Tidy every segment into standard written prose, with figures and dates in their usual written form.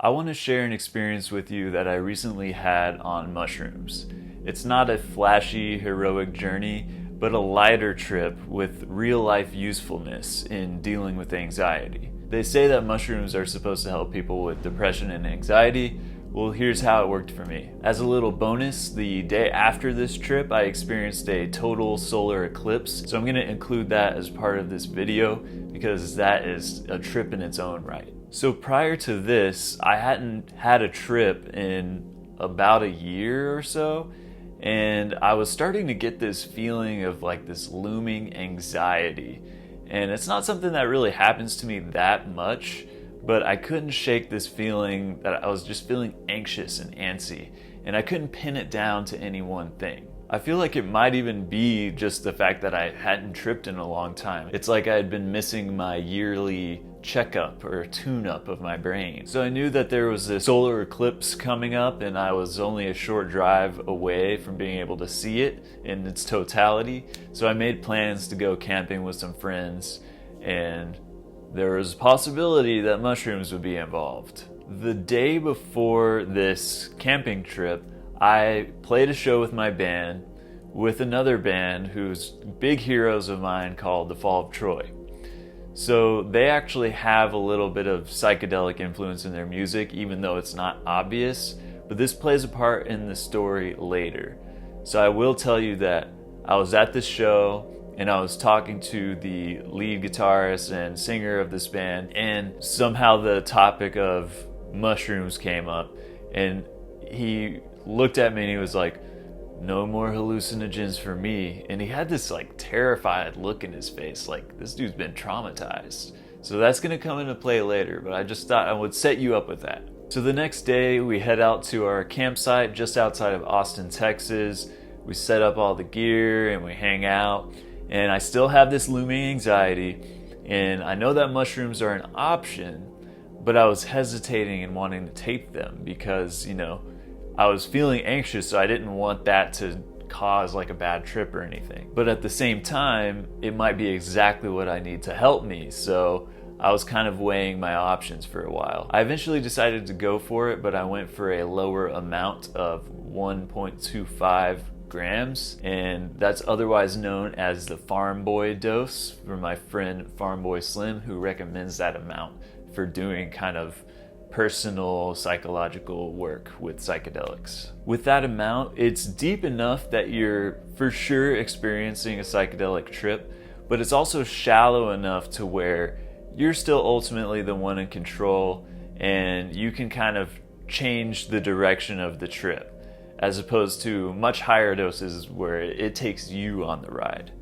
I want to share an experience with you that I recently had on mushrooms. It's not a flashy, heroic journey, but a lighter trip with real life usefulness in dealing with anxiety. They say that mushrooms are supposed to help people with depression and anxiety. Well, here's how it worked for me. As a little bonus, the day after this trip, I experienced a total solar eclipse. So I'm going to include that as part of this video because that is a trip in its own right. So prior to this, I hadn't had a trip in about a year or so, and I was starting to get this feeling of like this looming anxiety. And it's not something that really happens to me that much, but I couldn't shake this feeling that I was just feeling anxious and antsy, and I couldn't pin it down to any one thing. I feel like it might even be just the fact that I hadn't tripped in a long time. It's like I had been missing my yearly checkup or tune-up of my brain. So I knew that there was this solar eclipse coming up, and I was only a short drive away from being able to see it in its totality. So I made plans to go camping with some friends, and there was a possibility that mushrooms would be involved. The day before this camping trip, I played a show with my band with another band who's big heroes of mine called the Fall of Troy. So they actually have a little bit of psychedelic influence in their music, even though it's not obvious, but this plays a part in the story later. So I will tell you that I was at this show and I was talking to the lead guitarist and singer of this band, and somehow the topic of mushrooms came up, and he looked at me and he was like, "No more hallucinogens for me." And he had this like terrified look in his face, like this dude's been traumatized. So that's gonna come into play later, but I just thought I would set you up with that. So the next day we head out to our campsite just outside of Austin, Texas. We set up all the gear and we hang out, and I still have this looming anxiety, and I know that mushrooms are an option, but I was hesitating and wanting to take them because, I was feeling anxious, so I didn't want that to cause like a bad trip or anything. But at the same time, it might be exactly what I need to help me, so I was kind of weighing my options for a while. I eventually decided to go for it, but I went for a lower amount of 1.25 grams, and that's otherwise known as the Farmboy dose from my friend Farmboy Slim, who recommends that amount for doing kind of personal psychological work with psychedelics. With that amount, it's deep enough that you're for sure experiencing a psychedelic trip, but it's also shallow enough to where you're still ultimately the one in control, and you can kind of change the direction of the trip, as opposed to much higher doses where it takes you on the ride.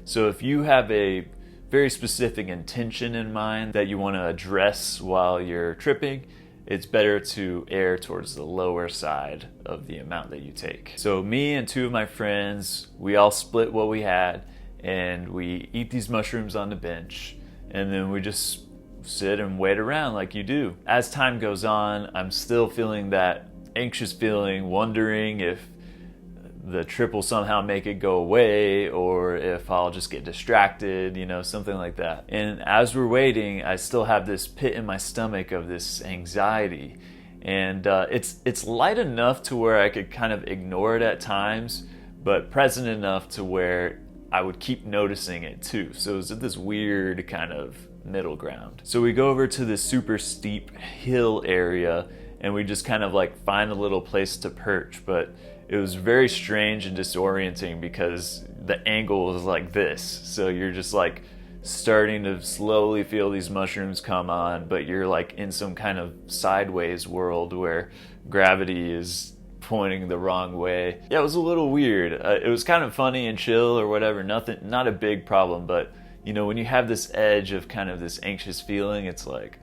So if you have a very specific intention in mind that you want to address while you're tripping, it's better to err towards the lower side of the amount that you take. So me and two of my friends, we all split what we had, and we eat these mushrooms on the bench, and then we just sit and wait around like you do. As time goes on, I'm still feeling that anxious feeling, wondering if the trip will somehow make it go away, or if I'll just get distracted, something like that. And as we're waiting, I still have this pit in my stomach of this anxiety. And it's light enough to where I could kind of ignore it at times, but present enough to where I would keep noticing it too. So it's this weird kind of middle ground. So we go over to this super steep hill area, and we just kind of like find a little place to perch, but it was very strange and disorienting because the angle was like this. So you're just like starting to slowly feel these mushrooms come on, but you're like in some kind of sideways world where gravity is pointing the wrong way. Yeah, it was a little weird. It was kind of funny and chill or whatever, not a big problem, but when you have this edge of kind of this anxious feeling, it's like,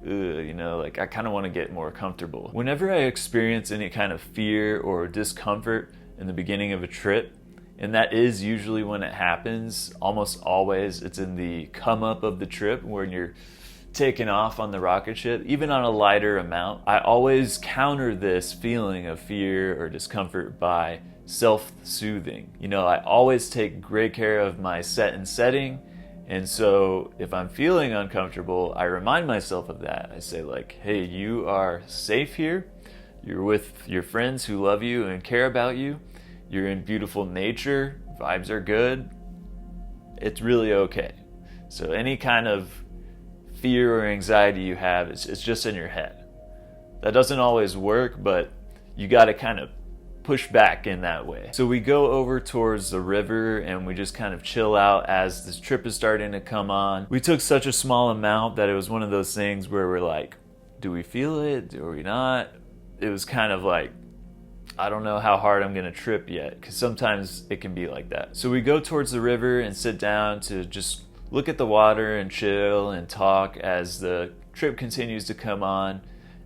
like I kind of want to get more comfortable. Whenever I experience any kind of fear or discomfort in the beginning of a trip, and that is usually when it happens, almost always it's in the come up of the trip when you're taking off on the rocket ship, even on a lighter amount, I always counter this feeling of fear or discomfort by self-soothing. I always take great care of my set and setting, And so if I'm feeling uncomfortable, I remind myself of that. I say like, hey, you are safe here. You're with your friends who love you and care about you. You're in beautiful nature. Vibes are good. It's really okay. So any kind of fear or anxiety you have, it's just in your head. That doesn't always work, but you got to kind of push back in that way. So we go over towards the river and we just kind of chill out as this trip is starting to come on. We took such a small amount that it was one of those things where we're like, do we feel it? Do we not? It was kind of like, I don't know how hard I'm gonna trip yet, because sometimes it can be like that. So we go towards the river and sit down to just look at the water and chill and talk as the trip continues to come on.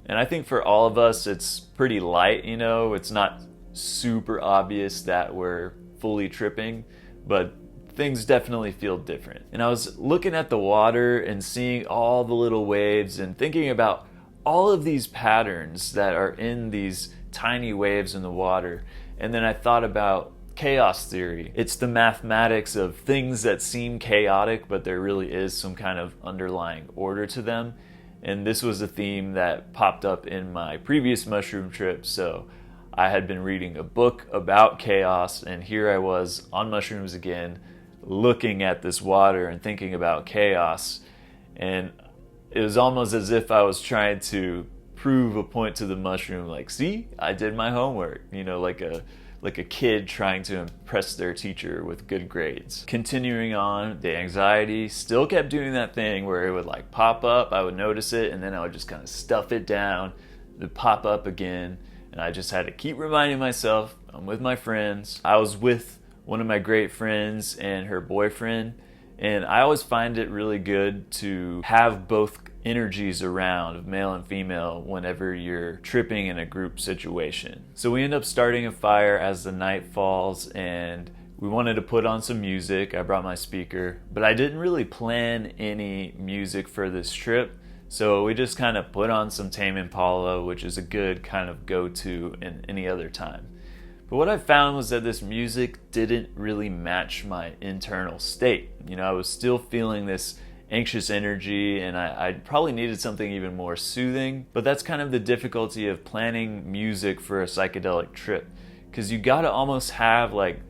And I think for all of us, it's pretty light, you know, it's not super obvious that we're fully tripping, but things definitely feel different. And I was looking at the water and seeing all the little waves and thinking about all of these patterns that are in these tiny waves in the water. And then I thought about chaos theory. It's the mathematics of things that seem chaotic, but there really is some kind of underlying order to them. And this was a theme that popped up in my previous mushroom trip. So I had been reading a book about chaos, and here I was on mushrooms again, looking at this water and thinking about chaos. And it was almost as if I was trying to prove a point to the mushroom, like, see, I did my homework, you know, like a kid trying to impress their teacher with good grades. Continuing on, the anxiety still kept doing that thing where it would like pop up, I would notice it, and then I would just kind of stuff it down, it would pop up again. And I just had to keep reminding myself, I'm with my friends. I was with one of my great friends and her boyfriend. And I always find it really good to have both energies around, of male and female, whenever you're tripping in a group situation. So we end up starting a fire as the night falls, and we wanted to put on some music. I brought my speaker, but I didn't really plan any music for this trip. So we just kind of put on some Tame Impala, which is a good kind of go-to in any other time. But what I found was that this music didn't really match my internal state. You know, I was still feeling this anxious energy, and I probably needed something even more soothing. But that's kind of the difficulty of planning music for a psychedelic trip, because you gotta almost have like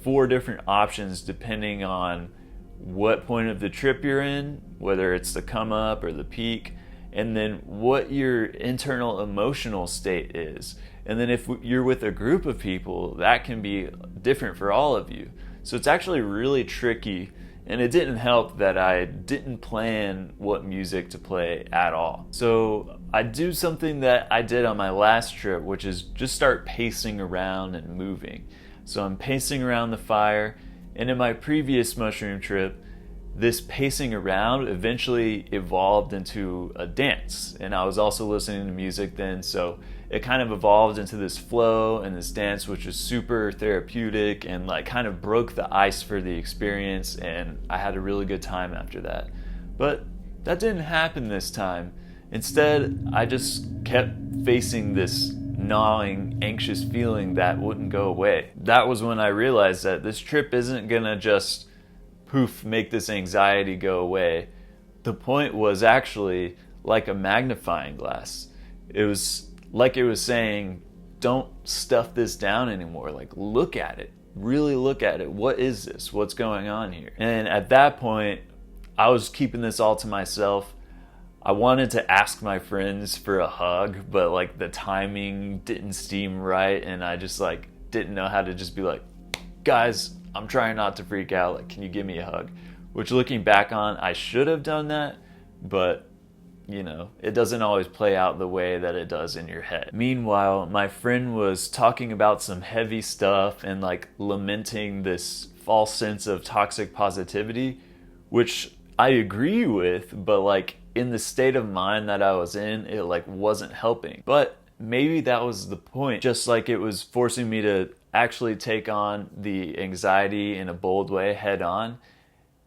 4 different options depending on what point of the trip you're in, whether it's the come up or the peak, and then what your internal emotional state is. And then if you're with a group of people, that can be different for all of you. So it's actually really tricky, and it didn't help that I didn't plan what music to play at all. So I do something that I did on my last trip, which is just start pacing around and moving. So I'm pacing around the fire, and in my previous mushroom trip, this pacing around eventually evolved into a dance. And I was also listening to music then, so it kind of evolved into this flow and this dance, which was super therapeutic and like kind of broke the ice for the experience, and I had a really good time after that. But that didn't happen this time. Instead, I just kept facing this gnawing, anxious feeling that wouldn't go away. That was when I realized that this trip isn't gonna just poof, make this anxiety go away. The point was actually like a magnifying glass. It was like it was saying, don't stuff this down anymore. Like, look at it. Really look at it. What is this? What's going on here? And at that point, I was keeping this all to myself. I wanted to ask my friends for a hug, but like the timing didn't seem right, and I just like didn't know how to just be like, guys, I'm trying not to freak out, like, can you give me a hug? Which, looking back on, I should have done that, but you know, it doesn't always play out the way that it does in your head. Meanwhile, my friend was talking about some heavy stuff and like lamenting this false sense of toxic positivity, which I agree with, but like in the state of mind that I was in, it like wasn't helping. But maybe that was the point. Just like it was forcing me to actually take on the anxiety in a bold way head on.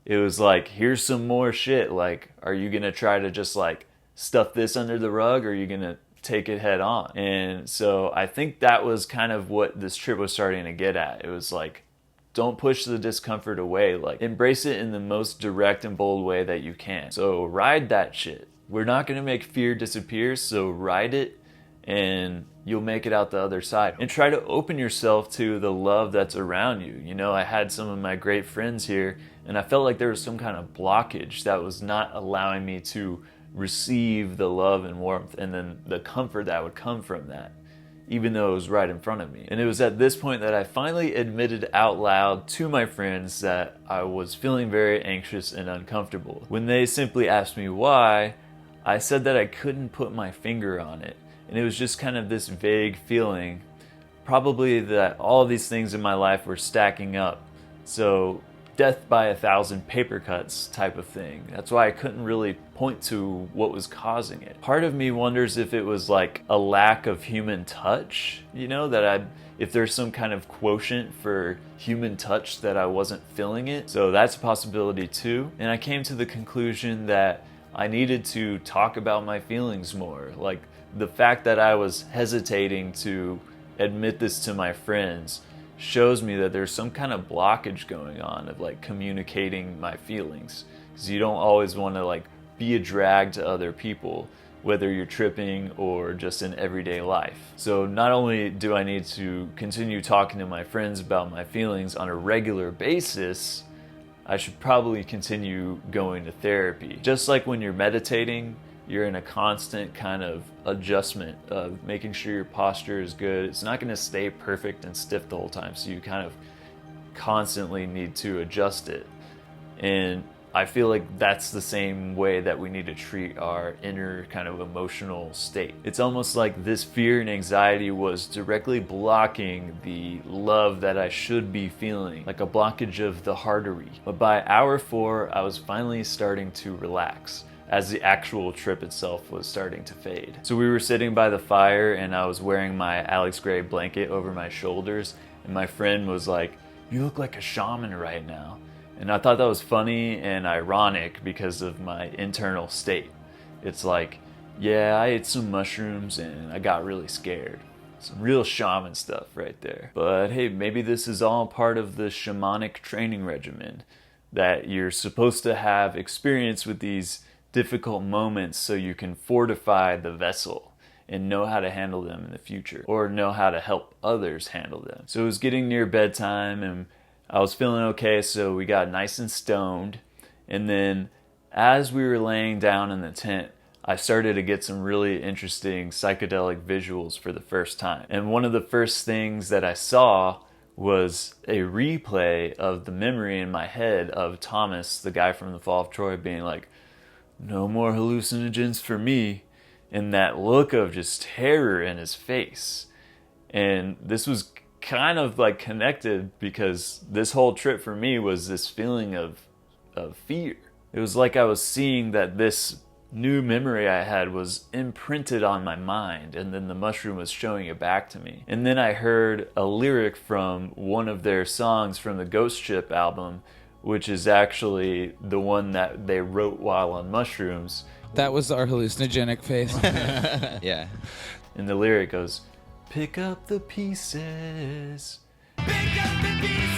It was like, here's some more shit. Like, are you gonna try to just like stuff this under the rug, or are you gonna take it head on? And so I think that was kind of what this trip was starting to get at. It was like, Don't push the discomfort away. Like, embrace it in the most direct and bold way that you can. So ride that shit. We're not gonna make fear disappear, so ride it and you'll make it out the other side. And try to open yourself to the love that's around you. You know, I had some of my great friends here, and I felt like there was some kind of blockage that was not allowing me to receive the love and warmth and then the comfort that would come from that, even though it was right in front of me. And it was at this point that I finally admitted out loud to my friends that I was feeling very anxious and uncomfortable. When they simply asked me why, I said that I couldn't put my finger on it. And it was just kind of this vague feeling, probably that all of these things in my life were stacking up. So death by 1,000 paper cuts type of thing. That's why I couldn't really point to what was causing it. Part of me wonders if it was like a lack of human touch, you know, if there's some kind of quotient for human touch that I wasn't feeling it. So that's a possibility too. And I came to the conclusion that I needed to talk about my feelings more. Like, the fact that I was hesitating to admit this to my friends shows me that there's some kind of blockage going on of like communicating my feelings, because you don't always want to like be a drag to other people, whether you're tripping or just in everyday life. So not only do I need to continue talking to my friends about my feelings on a regular basis, I should probably continue going to therapy. Just like when you're meditating, you're in a constant kind of adjustment of making sure your posture is good. It's not going to stay perfect and stiff the whole time, so you kind of constantly need to adjust it. And I feel like that's the same way that we need to treat our inner kind of emotional state. It's almost like this fear and anxiety was directly blocking the love that I should be feeling, like a blockage of the artery. But by hour 4, I was finally starting to relax, as the actual trip itself was starting to fade. So we were sitting by the fire, and I was wearing my Alex Gray blanket over my shoulders, and my friend was like, "You look like a shaman right now." And I thought that was funny and ironic because of my internal state. It's like, yeah, I ate some mushrooms and I got really scared. Some real shaman stuff right there. But hey, maybe this is all part of the shamanic training regimen, that you're supposed to have experience with these difficult moments so you can fortify the vessel and know how to handle them in the future, or know how to help others handle them. So it was getting near bedtime and I was feeling okay, so we got nice and stoned. And then as we were laying down in the tent, I started to get some really interesting psychedelic visuals for the first time. And one of the first things that I saw was a replay of the memory in my head of Thomas, the guy from the Fall of Troy, being like, "No more hallucinogens for me," and that look of just terror in his face. And this was kind of like connected, because this whole trip for me was this feeling of fear. It was like I was seeing that this new memory I had was imprinted on my mind, and then the mushroom was showing it back to me. And then I heard a lyric from one of their songs from the Ghost Ship album, which is actually the one that they wrote while on mushrooms. That was our hallucinogenic phase. Yeah. And the lyric goes, "Pick up the pieces. Pick up the pieces."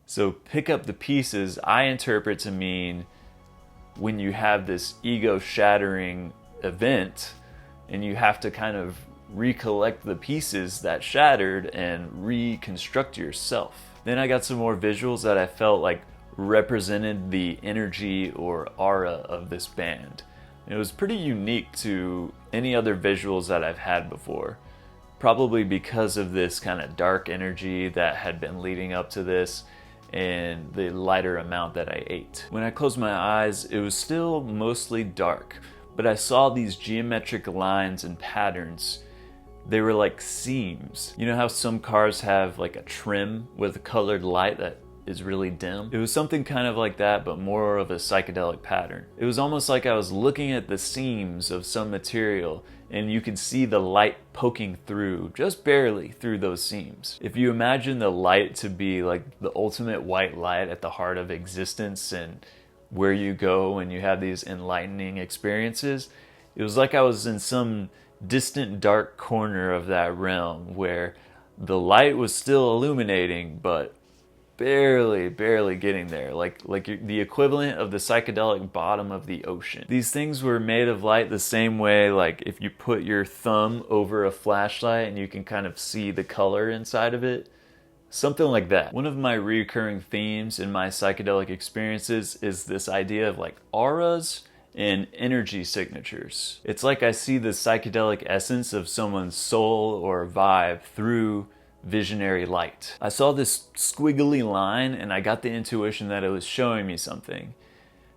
So pick up the pieces, I interpret to mean when you have this ego-shattering event and you have to kind of recollect the pieces that shattered and reconstruct yourself. Then I got some more visuals that I felt like represented the energy or aura of this band. It was pretty unique to any other visuals that I've had before, probably because of this kind of dark energy that had been leading up to this and the lighter amount that I ate. When I closed my eyes, it was still mostly dark, but I saw these geometric lines and patterns. They were like seams. You know how some cars have like a trim with a colored light that is really dim? It was something kind of like that, but more of a psychedelic pattern. It was almost like I was looking at the seams of some material and you could see the light poking through, just barely through those seams. If you imagine the light to be like the ultimate white light at the heart of existence and where you go when you have these enlightening experiences, it was like I was in some distant dark corner of that realm where the light was still illuminating, but barely getting there, like the equivalent of the psychedelic bottom of the ocean. These things were made of light the same way, like if you put your thumb over a flashlight and you can kind of see the color inside of it. Something like that. One of my recurring themes in my psychedelic experiences is this idea of like auras and energy signatures. It's like I see the psychedelic essence of someone's soul or vibe through visionary light. I saw this squiggly line and I got the intuition that it was showing me something.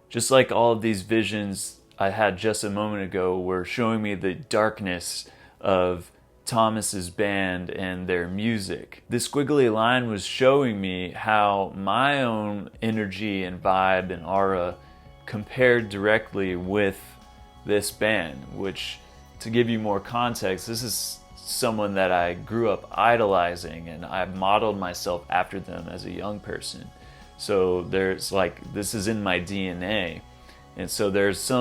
Just like all of these visions I had just a moment ago were showing me the darkness of Thomas's band and their music. This squiggly line was showing me how my own energy and vibe and aura compared directly with this band, which, to give you more context, this is someone that I grew up idolizing and I modeled myself after them as a young person. So there's like, this is in my DNA. And so there's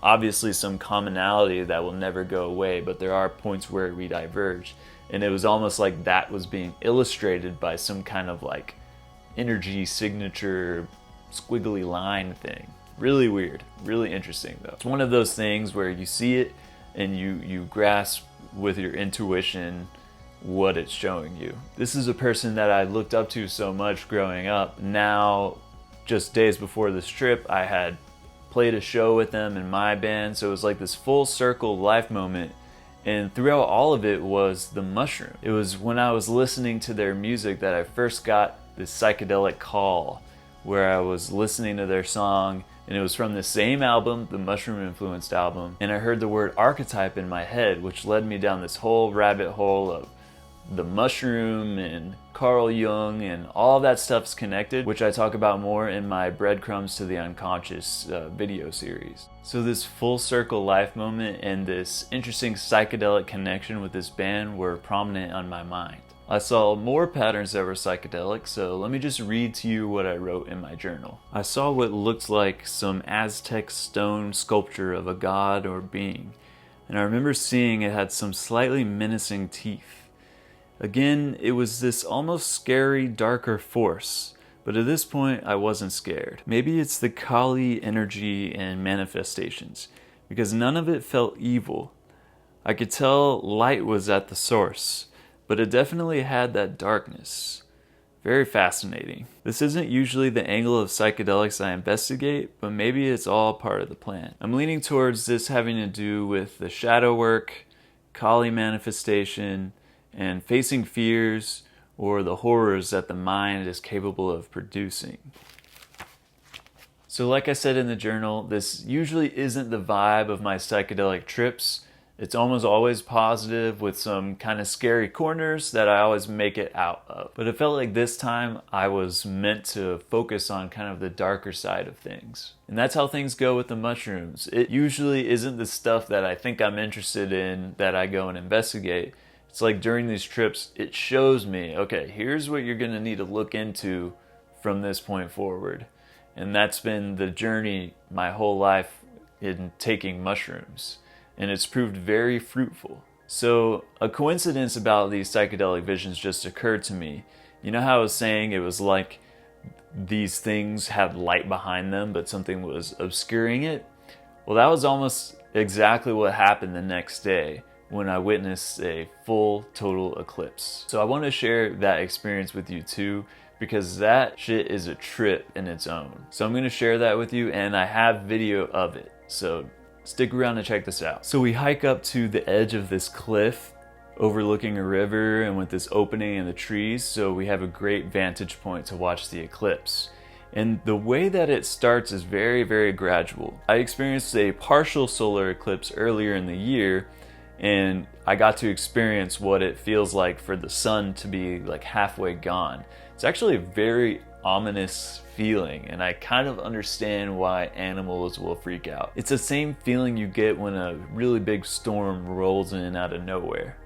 obviously some commonality that will never go away, but there are points where we diverge. And it was almost like that was being illustrated by some kind of like energy signature squiggly line thing. Really weird, really interesting though. It's one of those things where you see it and you grasp with your intuition what it's showing you. This is a person that I looked up to so much growing up. Now, just days before this trip, I had played a show with them in my band, so it was like this full circle life moment. And throughout all of it was the mushroom. It was when I was listening to their music that I first got this psychedelic call, where I was listening to their song, and it was from the same album, the mushroom influenced album, and I heard the word archetype in my head, which led me down this whole rabbit hole of the mushroom and Carl Jung, and all that stuff's connected, which I talk about more in my Breadcrumbs to the Unconscious video series. So this full circle life moment and this interesting psychedelic connection with this band were prominent on my mind. I saw more patterns that were psychedelic, so let me just read to you what I wrote in my journal. I saw what looked like some Aztec stone sculpture of a god or being, and I remember seeing it had some slightly menacing teeth. Again, it was this almost scary, darker force, but at this point I wasn't scared. Maybe it's the Kali energy and manifestations, because none of it felt evil. I could tell light was at the source, but it definitely had that darkness. Very fascinating. This isn't usually the angle of psychedelics I investigate, but maybe it's all part of the plan. I'm leaning towards this having to do with the shadow work, Kali manifestation, and facing fears or the horrors that the mind is capable of producing. So like I said in the journal, this usually isn't the vibe of my psychedelic trips. It's almost always positive with some kind of scary corners that I always make it out of. But it felt like this time I was meant to focus on kind of the darker side of things. And that's how things go with the mushrooms. It usually isn't the stuff that I think I'm interested in that I go and investigate. It's like during these trips, it shows me, okay, here's what you're gonna need to look into from this point forward. And that's been the journey my whole life in taking mushrooms. And it's proved very fruitful. So a coincidence about these psychedelic visions just occurred to me. You know how I was saying it was like these things had light behind them, but something was obscuring it? Well, that was almost exactly what happened the next day when I witnessed a full total eclipse. So I want to share that experience with you too, because that shit is a trip in its own. So I'm going to share that with you, and I have video of it. So stick around and check this out. So we hike up to the edge of this cliff overlooking a river and with this opening in the trees, so we have a great vantage point to watch the eclipse. And the way that it starts is very, very gradual. I experienced a partial solar eclipse earlier in the year, and I got to experience what it feels like for the sun to be like halfway gone. It's actually a very ominous feeling, and I kind of understand why animals will freak out. It's the same feeling you get when a really big storm rolls in out of nowhere.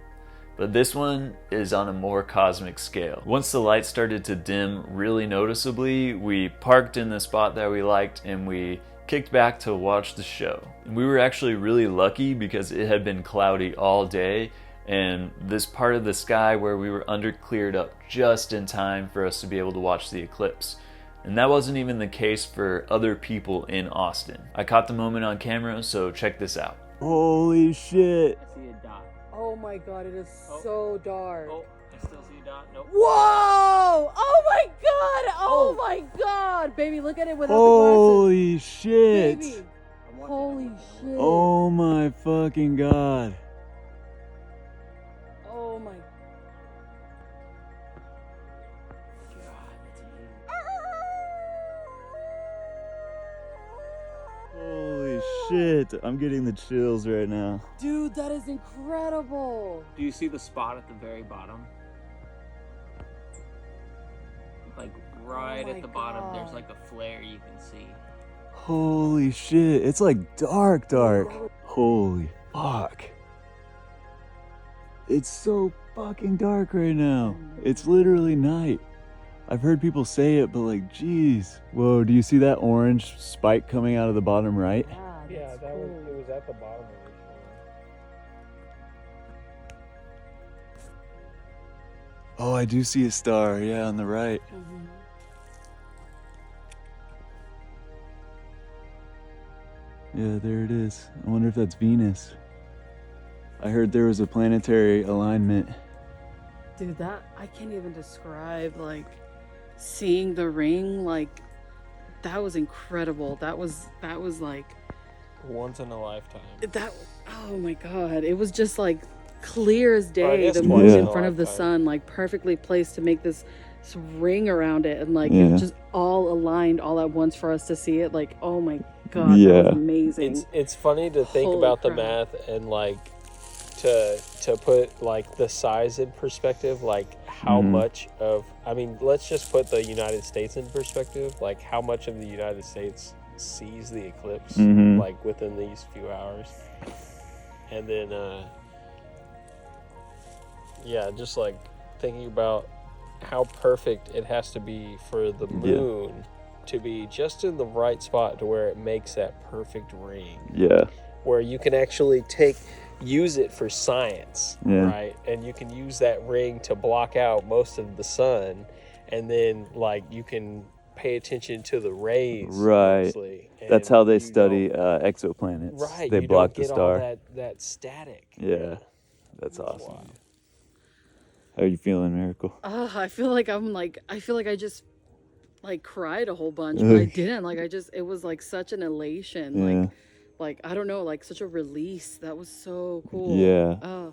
But this one is on a more cosmic scale. Once the light started to dim really noticeably, we parked in the spot that we liked and we kicked back to watch the show. And we were actually really lucky because it had been cloudy all day, and this part of the sky where we were under cleared up just in time for us to be able to watch the eclipse. And that wasn't even the case for other people in Austin. I caught the moment on camera, so check this out. Holy shit. I see a dot. Oh my god, it is so dark. Oh, I still see a dot. Nope. Whoa! Oh my god! Oh my god! Baby, look at it without Holy the shit. glasses. Baby. Holy shit. Oh my fucking god. Oh my. Holy shit. I'm getting the chills right now. Dude, that is incredible. Do you see the spot at the very bottom? Like right Oh my at the bottom, God. there's like a flare you can see. Holy shit. It's like dark. Holy fuck. It's so fucking dark right now. It's literally night. I've heard people say it, but like, geez. Whoa, do you see that orange spike coming out of the bottom right? Yeah, that's cool. It was at the bottom originally. Oh, I do see a star, yeah, on the right. Mhm. Yeah, there it is. I wonder if that's Venus. I heard there was a planetary alignment. Dude, that I can't even describe like seeing the ring. Like that was incredible. That was like Once in a lifetime. that. Oh my god! It was just like clear as I day. guess The twice moon in in a front of the lifetime. sun, like perfectly placed to make this ring around it, and like Yeah. it just all aligned all at once for us to see it. Like, oh my god, that Yeah. was amazing. It's funny to think Holy about the crap. math and like to put like the size in perspective, like how Mhm. much of, I mean, let's just put the United States in perspective, like how much of the United States sees the eclipse Mhm. like within these few hours. And then yeah, just like thinking about how perfect it has to be for the moon to be just in the right spot to where it makes that perfect ring, Yeah. where you can actually use it for science, Yeah. right? And you can use that ring to block out most of the sun, and then like you can pay attention to the rays, Right. mostly, That's and how they you study don't- exoplanets. right, They you block don't the get star. all that static. Yeah. That's Wow. awesome. How are you feeling, Miracle? I feel like I just like cried a whole bunch, but I Ugh. didn't. Like it was like such an elation. Yeah. Like I don't know, like such a release. That was so cool. Yeah.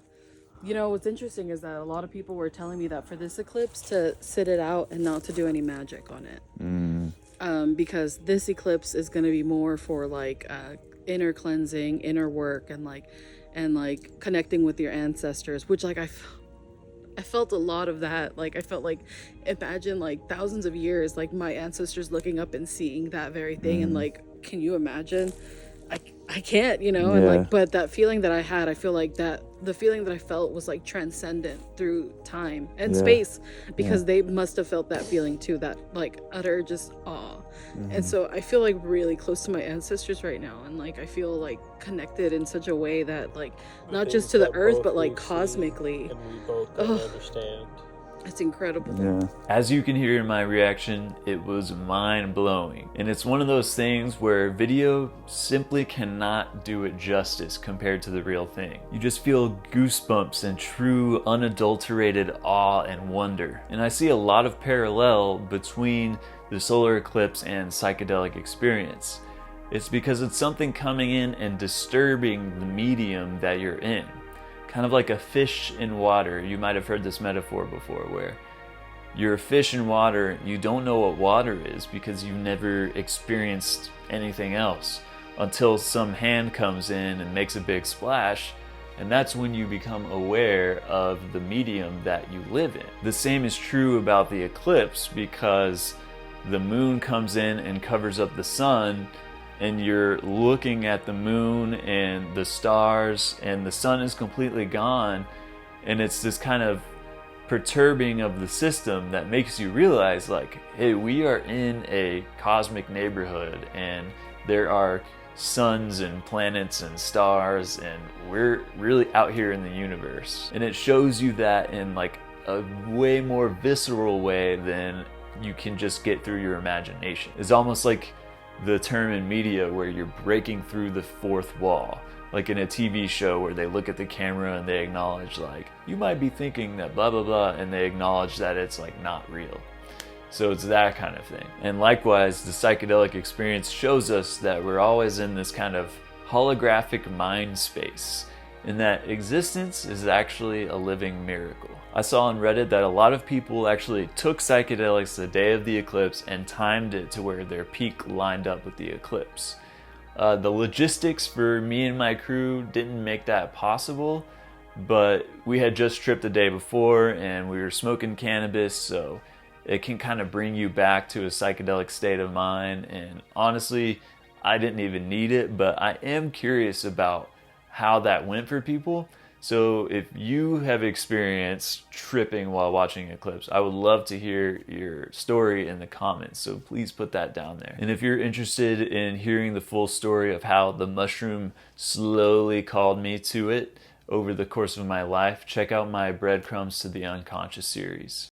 You know, what's interesting is that a lot of people were telling me that for this eclipse to sit it out and not to do any magic on it. Because this eclipse is going to be more for like inner cleansing, inner work, and like connecting with your ancestors, which like I felt a lot of that. Like I felt like, imagine like thousands of years, like my ancestors looking up and seeing that very thing, and like, can you imagine? I can't, you know. And Yeah. like, but that feeling that I had, I feel like that the feeling that I felt was like transcendent through time and Yeah. space, because they must have felt that feeling too, that like utter just awe. And so I feel like really close to my ancestors right now, and like I feel like connected in such a way that like not just to the earth, but like cosmically. And we both don't understand. It's incredible. Yeah. As you can hear in my reaction, it was mind-blowing. And it's one of those things where video simply cannot do it justice compared to the real thing. You just feel goosebumps and true unadulterated awe and wonder. And I see a lot of parallel between the solar eclipse and psychedelic experience. It's because it's something coming in and disturbing the medium that you're in. Kind of like a fish in water. You might have heard this metaphor before, where you're a fish in water, you don't know what water is because you've never experienced anything else until some hand comes in and makes a big splash, and that's when you become aware of the medium that you live in. The same is true about the eclipse, because the moon comes in and covers up the sun, and you're looking at the moon and the stars, and the sun is completely gone, and it's this kind of perturbing of the system that makes you realize, like, hey, we are in a cosmic neighborhood, and there are suns and planets and stars, and we're really out here in the universe. And it shows you that in like a way more visceral way than you can just get through your imagination. It's almost like the term in media where you're breaking through the fourth wall, like in a TV show where they look at the camera and they acknowledge like, you might be thinking that blah blah blah, and they acknowledge that it's like not real. So it's that kind of thing. And likewise, the psychedelic experience shows us that we're always in this kind of holographic mind space, and that existence is actually a living miracle. I saw on Reddit that a lot of people actually took psychedelics the day of the eclipse and timed it to where their peak lined up with the eclipse. The logistics for me and my crew didn't make that possible, but we had just tripped the day before and we were smoking cannabis, so it can kind of bring you back to a psychedelic state of mind. And honestly, I didn't even need it, but I am curious about how that went for people. So if you have experienced tripping while watching Eclipse, I would love to hear your story in the comments, so please put that down there. And if you're interested in hearing the full story of how the mushroom slowly called me to it over the course of my life, check out my Breadcrumbs to the Unconscious series.